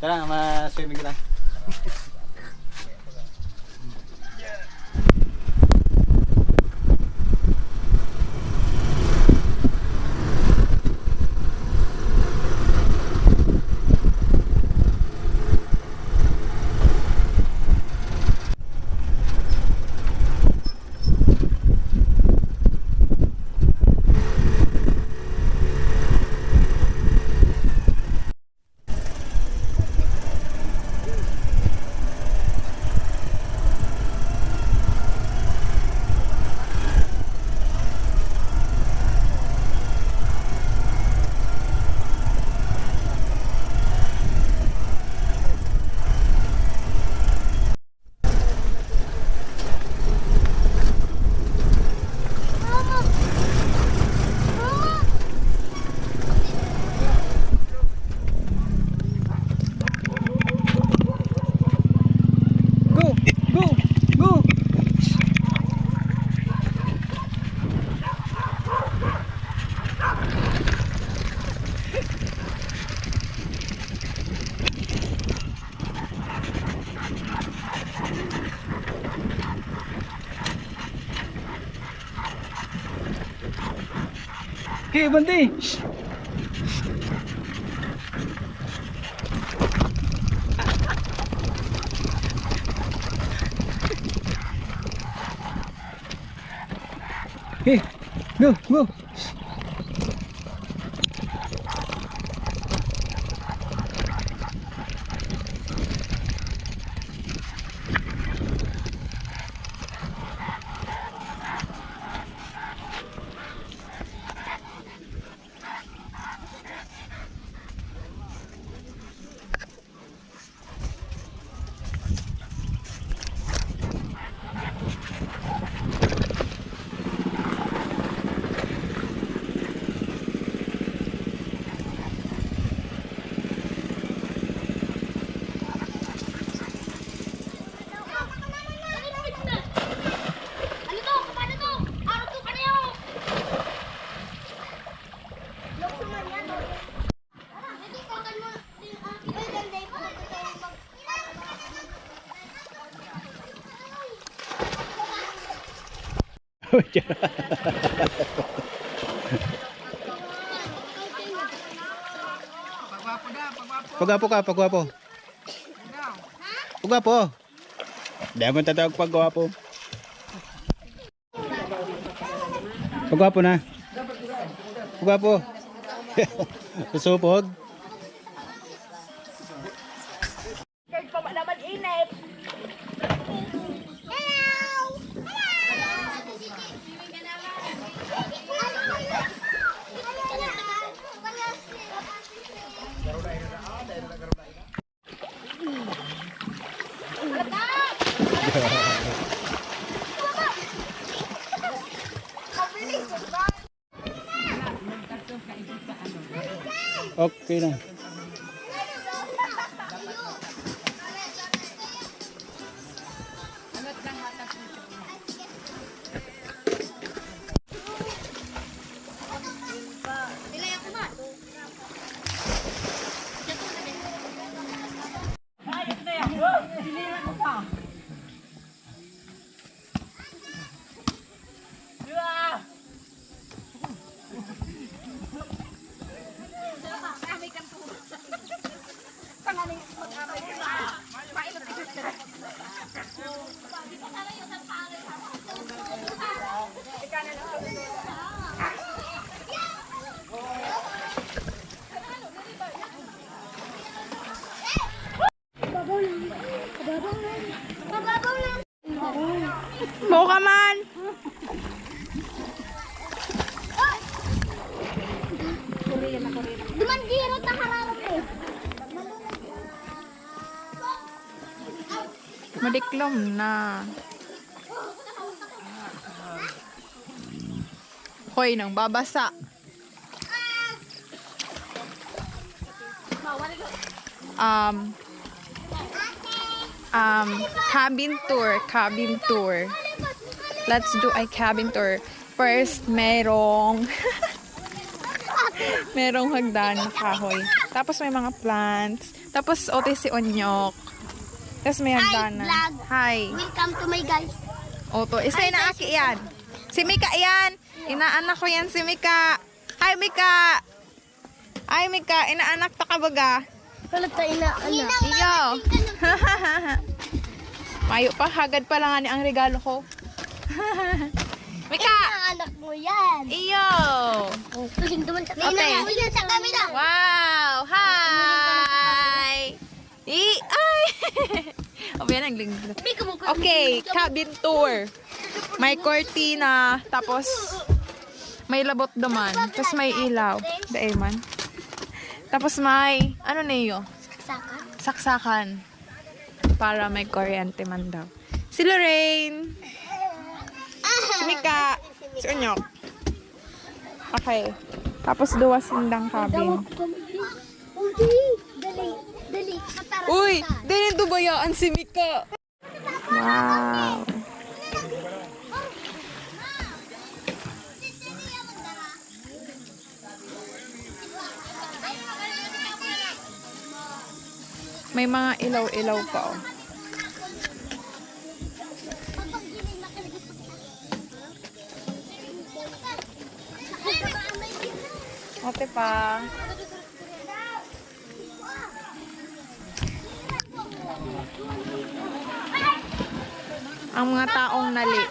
Tara, ma-swimming kita. Okay, Bandi. Okay, go. Pagwapo ka, pagwapo. Pagwapo. Di mo tatawag pagwapo. Pagwapo na. Pagwapo. Susupog. Kahit pa naman init. Okay na. Mau ka man. Duman giro ta harap eh. Madiklom na. Hoy, nang babasa. Cabin tour. Let's do a cabin tour. First, merong hagdan na kahoy. Tapos may mga plants. Tapos, ote si Onyok. Tapos may hagdanan. vlog. Hi. Welcome to my guys. Oto, isa na aki yan. Si Mika yan. Inaanak ko yan si Mika. Hi, Mika. Hi, Mika. Inaanak ta ka baga. Wala tayo na anak. Iyo. Mayo pa, hagad pa lang ani ang regalo ko. Mika! Anak mo yan. Iyo! Tuling duman sa Okay. kamera. Yan sa kamera. Wow! Hi! Ay! O yan ang linggo. Okay, cabin tour. May cortina, tapos may labot naman, tapos may ilaw. Daeman. Tapos may, ano na yun? Saksakan. Saksakan. Para may kuryente man daw. Si Lorraine. Si Mika. Si Onyok. Okay. Tapos duwa sindang cabin. Uy, dali. Dali. Uy! Dili dubayaan si Mika. Wow. May mga ilaw-ilaw pa oh. Ate pa. Ang mga taong nali.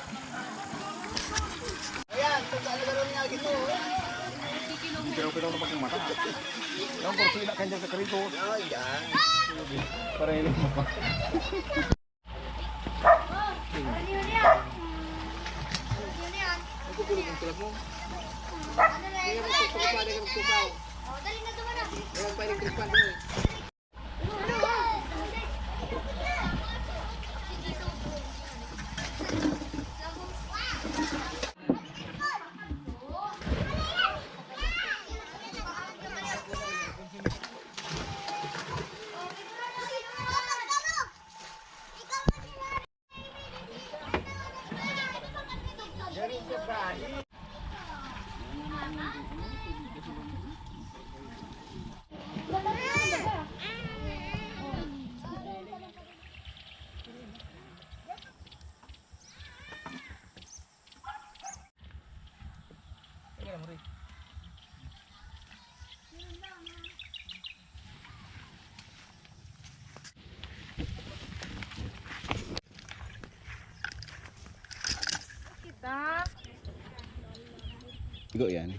Igo yan.